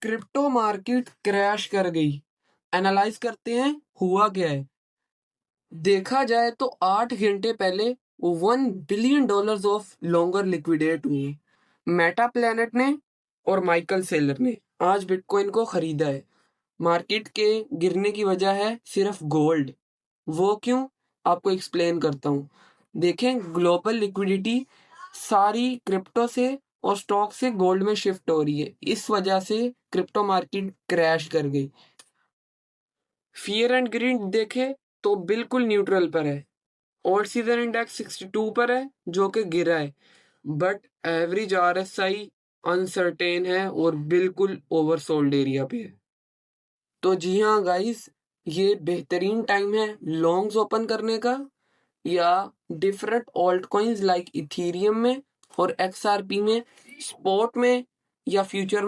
Crypto market crash कर गई। Analyse करते हैं हुआ क्या है। देखा जाए तो 8 घंटे पहले $1 बिलियन ऑफ लॉन्गर लिक्विडेट हुए। मेटा प्लेनेट ने और माइकल सेलर ने आज बिटकॉइन को खरीदा है। मार्केट के गिरने की वजह है सिर्फ गोल्ड। वो क्यों, आपको एक्सप्लेन करता हूँ। देखें, ग्लोबल लिक्विडिटी सारी क्रिप्टो से और स्टॉक से गोल्ड में शिफ्ट हो रही है। इस वजह से क्रिप्टो मार्केट क्रैश कर गई। फियर एंड ग्रीड देखे तो बिल्कुल न्यूट्रल पर है। ऑल सीजन इंडेक्स 62 पर है जो कि गिरा है, बट एवरेज आरएसआई अनसर्टेन है और बिल्कुल ओवरसोल्ड एरिया पे है। तो जी हाँ गाइस, ये बेहतरीन टाइम है लॉन्ग्स ओपन करने का, या different alt coins like Ethereum में और एक्सआरपी में, स्पॉट में या फ्यूचर में